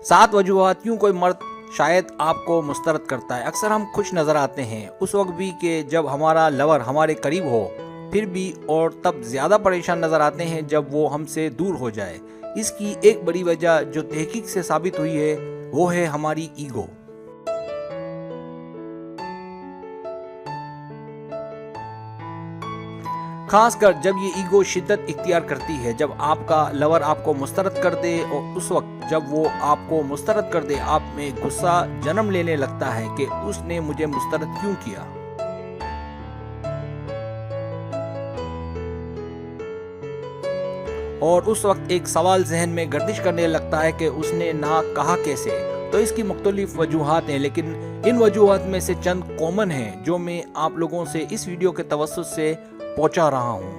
7 वजूहात क्यों कोई मर्द शायद आपको मुस्तरद करता है। अक्सर हम खुश नज़र आते हैं उस वक्त भी कि जब हमारा लवर हमारे करीब हो, फिर भी और तब ज़्यादा परेशान नज़र आते हैं जब वो हमसे दूर हो जाए। इसकी एक बड़ी वजह जो तहकीक से साबित हुई है वो है हमारी ईगो। खासकर जब ये ईगो शिद्दत इख्तियार करती है, जब आपका लवर आपको मुस्तरद कर दे और उस वक्त जब वो आपको मुस्तरद कर दे आप में गुस्सा जन्म लेने लगता है कि उसने मुझे मुस्तरद क्यों किया। और उस वक्त एक सवाल जहन में गर्दिश करने लगता है कि उसने ना कहा कैसे। तो इसकी मुख्तलिफ वजूहात हैं, लेकिन इन वजूहात में से चंद कॉमन हैं जो मैं आप लोगों से इस वीडियो के तवस्सुत से पहुंचा रहा हूं।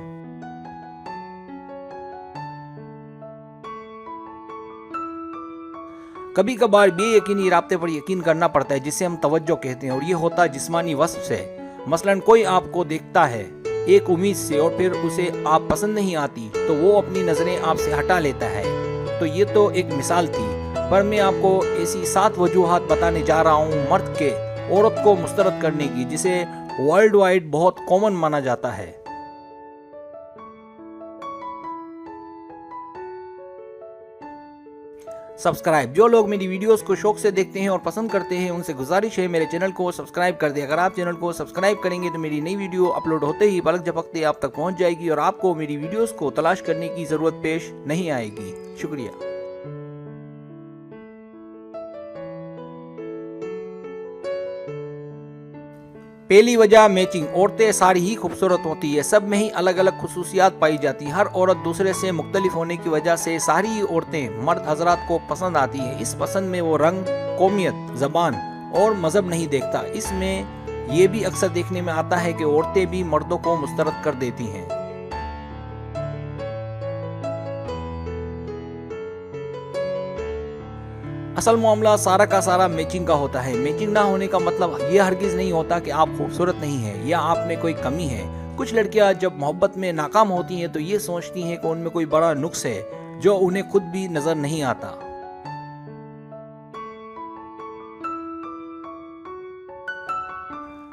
कभी कभार बेयकीनी राब्ते पर यकीन करना पड़ता है जिसे हम तवज्जो कहते हैं, और ये होता है जिस्मानी वस्फ से। मसलन कोई आपको देखता है एक उम्मीद से और फिर उसे आप पसंद नहीं आती तो वो अपनी नजरें आपसे हटा लेता है। तो ये तो एक मिसाल थी, पर मैं आपको ऐसी 7 वजूहात बताने जा रहा हूँ मर्द के औरत को मुस्तरद करने की, जिसे वर्ल्ड वाइड बहुत कॉमन माना जाता है। सब्सक्राइब, जो लोग मेरी वीडियोस को शौक से देखते हैं और पसंद करते हैं उनसे गुजारिश है मेरे चैनल को सब्सक्राइब कर दें। अगर आप चैनल को सब्सक्राइब करेंगे तो मेरी नई वीडियो अपलोड होते ही पलक झपकते आप तक पहुंच जाएगी और आपको मेरी वीडियोस को तलाश करने की जरूरत पेश नहीं आएगी। शुक्रिया। पहली वजह मैचिंग। औरतें सारी ही खूबसूरत होती है, सब में ही अलग अलग खुसूसियात पाई जाती है। हर औरत दूसरे से मुख्तलिफ होने की वजह से सारी ही औरतें मर्द हजरात को पसंद आती हैं। इस पसंद में वो रंग, कौमियत, जबान और मजहब नहीं देखता। इसमें ये भी अक्सर देखने में आता है कि औरतें भी मर्दों को मुस्तरद कर देती हैं। असल मामला सारा का सारा मैचिंग का होता है। मैचिंग ना होने का मतलब यह हरगिज नहीं होता कि आप खूबसूरत नहीं हैं या आप में कोई कमी है। कुछ लड़कियां जब मोहब्बत में नाकाम होती हैं तो ये सोचती हैं कि उनमें कोई बड़ा नुक्स है जो उन्हें खुद भी नजर नहीं आता।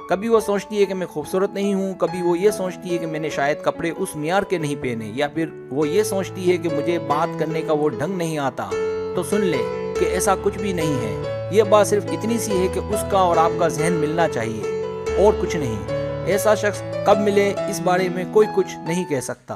कभी वो सोचती है कि मैं खूबसूरत नहीं हूँ, कभी वो ये सोचती है कि मैंने शायद कपड़े उस मियार के नहीं पहने, या फिर वो ये सोचती है कि मुझे बात करने का वो ढंग नहीं आता। तो सुन ले कि ऐसा कुछ भी नहीं है। ये बात सिर्फ इतनी सी है कि उसका और आपका जहन मिलना चाहिए और कुछ नहीं। ऐसा शख्स कब मिले इस बारे में कोई कुछ नहीं कह सकता।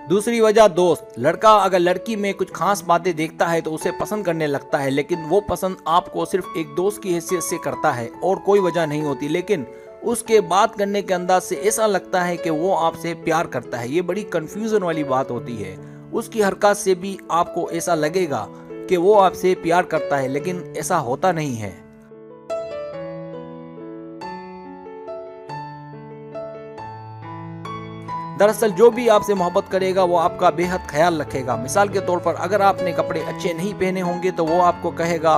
दूसरी वजह दोस्त। लड़का अगर लड़की में कुछ खास बातें देखता है तो उसे पसंद करने लगता है, लेकिन वो पसंद आपको सिर्फ एक दोस्त की हैसियत से करता है और कोई वजह नहीं होती। लेकिन उसके बात करने के अंदाज से ऐसा लगता है कि वो आपसे प्यार करता है। ये बड़ी कंफ्यूजन वाली बात होती है। उसकी हरकत से भी आपको ऐसा लगेगा कि वो आपसे प्यार करता है, लेकिन ऐसा होता नहीं है। दरअसल जो भी आपसे मोहब्बत करेगा वो आपका बेहद ख्याल रखेगा। मिसाल के तौर पर अगर आपने कपड़े अच्छे नहीं पहने होंगे तो वो आपको कहेगा,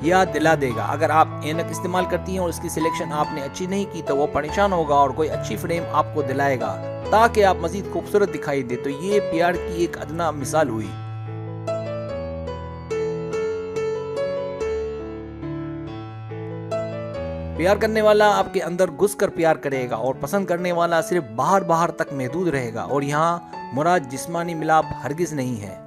याद दिला देगा। अगर आप ऐनक इस्तेमाल करती हैं और इसकी सिलेक्शन आपने अच्छी नहीं की तो वो परेशान होगा और कोई अच्छी फ्रेम आपको दिलाएगा ताकि आप मजीद खूबसूरत दिखाई दे। तो ये प्यार की एक अदना मिसाल हुई। प्यार करने वाला आपके अंदर घुसकर प्यार करेगा और पसंद करने वाला सिर्फ बाहर बाहर तक महदूद रहेगा, और यहाँ मुराद जिस्मानी मिलाप हरगिज नहीं है।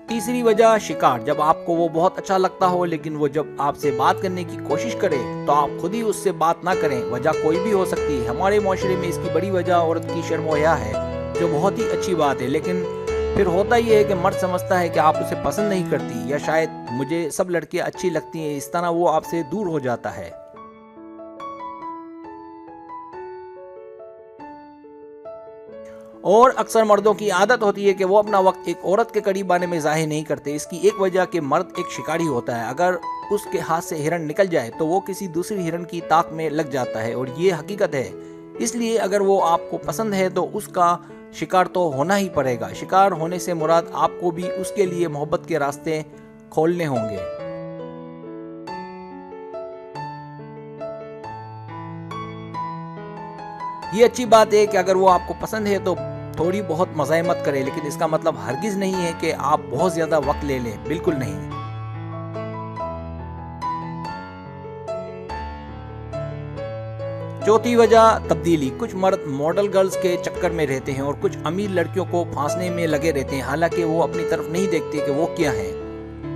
तीसरी वजह शिकार। जब आपको वो बहुत अच्छा लगता हो लेकिन वो जब आपसे बात करने की कोशिश करे तो आप खुद ही उससे बात ना करें। वजह कोई भी हो सकती है। हमारे माशरे में इसकी बड़ी वजह औरत की शर्म हया है, जो बहुत ही अच्छी बात है, लेकिन फिर होता ये है कि मर्द समझता है कि आप उसे पसंद नहीं करती, या शायद मुझे सब लड़कियां अच्छी लगती हैं, इस तरह वो आपसे दूर हो जाता है। और अक्सर मर्दों की आदत होती है कि वो अपना वक्त एक औरत के करीब आने में जाहिर नहीं करते। इसकी एक वजह कि मर्द एक शिकारी होता है। अगर उसके हाथ से हिरण निकल जाए तो वो किसी दूसरी हिरण की ताक में लग जाता है, और ये हकीकत है। इसलिए अगर वो आपको पसंद है तो उसका शिकार तो होना ही पड़ेगा। शिकार होने से मुराद आपको भी उसके लिए मोहब्बत के रास्ते खोलने होंगे। ये अच्छी बात है कि अगर वो आपको पसंद है तो थोड़ी बहुत मज़ाहमत करें, लेकिन इसका मतलब हरगिज़ नहीं है कि आप बहुत ज़्यादा वक्त ले लें, बिल्कुल नहीं। चौथी वजह तब्दीली। कुछ मर्द मॉडल गर्ल्स के चक्कर में रहते हैं और कुछ अमीर लड़कियों को फांसने में लगे रहते हैं, हालांकि वो अपनी तरफ नहीं देखते कि वो क्या है।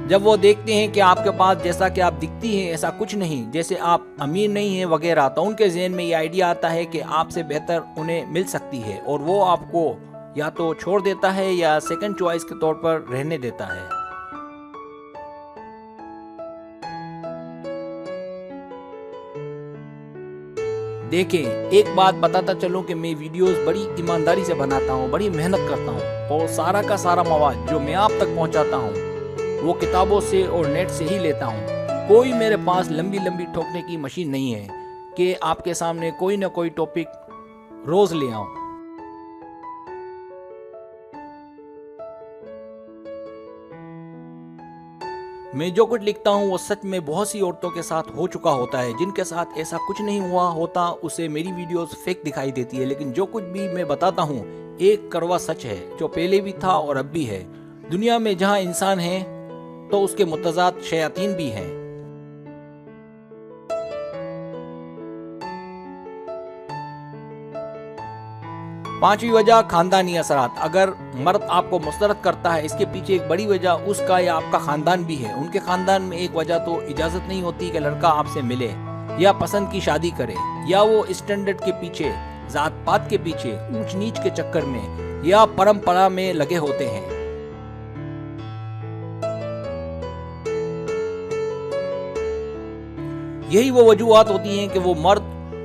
जब वो देखते हैं कि आपके पास जैसा कि आप दिखती हैं ऐसा कुछ नहीं, जैसे आप अमीर नहीं हैं वगैरह, तो उनके जहन में ये आइडिया आता है कि आपसे बेहतर उन्हें मिल सकती है और वो आपको या तो छोड़ देता है या सेकंड चॉइस के तौर पर रहने देता है। देखें, एक बात बताता चलूं कि मैं वीडियोस बड़ी ईमानदारी से बनाता हूं, बड़ी मेहनत करता हूं और सारा का सारा मवाद जो मैं आप तक पहुंचाता हूं वो किताबों से और नेट से ही लेता हूं। कोई मेरे पास लंबी लंबी ठोकने की मशीन नहीं है कि आपके सामने कोई ना कोई टॉपिक रोज ले आऊं। मैं जो कुछ लिखता हूँ वो सच में बहुत सी औरतों के साथ हो चुका होता है। जिनके साथ ऐसा कुछ नहीं हुआ होता उसे मेरी वीडियोस फेक दिखाई देती है, लेकिन जो कुछ भी मैं बताता हूँ एक कड़वा सच है जो पहले भी था और अब भी है। दुनिया में जहाँ इंसान है तो उसके मुतज़ाद शयातीन भी हैं। पांचवी वजह खानदानी असरात। अगर मर्द आपको मुस्तरद करता है इसके पीछे एक बड़ी वजह उसका या आपका खानदान भी है। उनके खानदान में एक वजह तो इजाजत नहीं होती कि लड़का आपसे मिले या पसंद की शादी करे, या वो स्टैंडर्ड के पीछे, जात पात के पीछे, ऊंच नीच के चक्कर में या परंपरा में लगे होते हैं। यही वो वजूहात होती हैं कि वो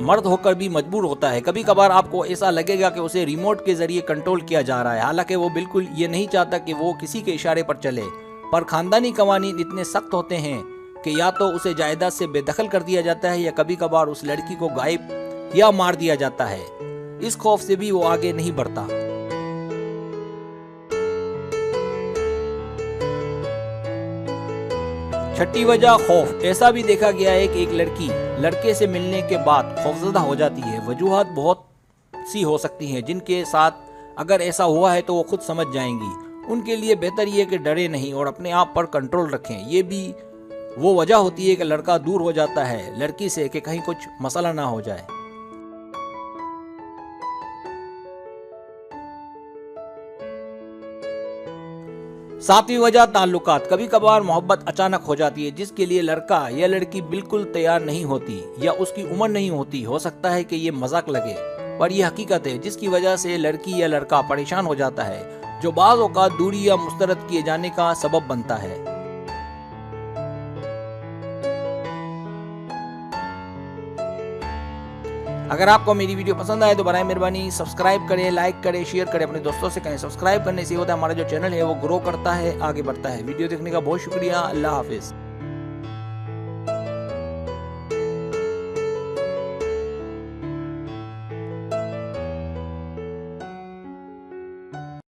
मर्द होकर भी मजबूर होता है। कभी कभार आपको ऐसा लगेगा कि उसे रिमोट के जरिए कंट्रोल किया जा रहा है, हालांकि वो बिल्कुल ये नहीं चाहता कि वो किसी के इशारे पर चले। पर खानदानी कवानीन इतने सख्त होते हैं कि या तो उसे जायदाद से बेदखल कर दिया जाता है या कभी कभार उस लड़की को गायब या मार दिया जाता है। इस खौफ से भी वो आगे नहीं बढ़ता। छठी वजह खौफ। ऐसा भी देखा गया है कि एक लड़की लड़के से मिलने के बाद खौफजदा हो जाती है। वजूहात बहुत सी हो सकती हैं जिनके साथ अगर ऐसा हुआ है तो वो खुद समझ जाएंगी। उनके लिए बेहतर ये कि डरे नहीं और अपने आप पर कंट्रोल रखें। ये भी वो वजह होती है कि लड़का दूर हो जाता है लड़की से कि कहीं कुछ मसला ना हो जाए। सातवीं वजह ताल्लुकात। कभी कभार मोहब्बत अचानक हो जाती है जिसके लिए लड़का या लड़की बिल्कुल तैयार नहीं होती या उसकी उम्र नहीं होती। हो सकता है कि ये मजाक लगे पर यह हकीकत है, जिसकी वजह से लड़की या लड़का परेशान हो जाता है, जो बाज़ औक़ात दूरी या मुस्तरद किए जाने का सबब बनता है। अगर आपको मेरी वीडियो पसंद आए तो बराए मेहरबानी सब्सक्राइब करें, लाइक करें, शेयर करें, अपने दोस्तों से कहें। सब्सक्राइब करने से होता है हमारा जो चैनल है वो ग्रो करता है, आगे बढ़ता है। वीडियो देखने का बहुत शुक्रिया। अल्लाह हाफिज़।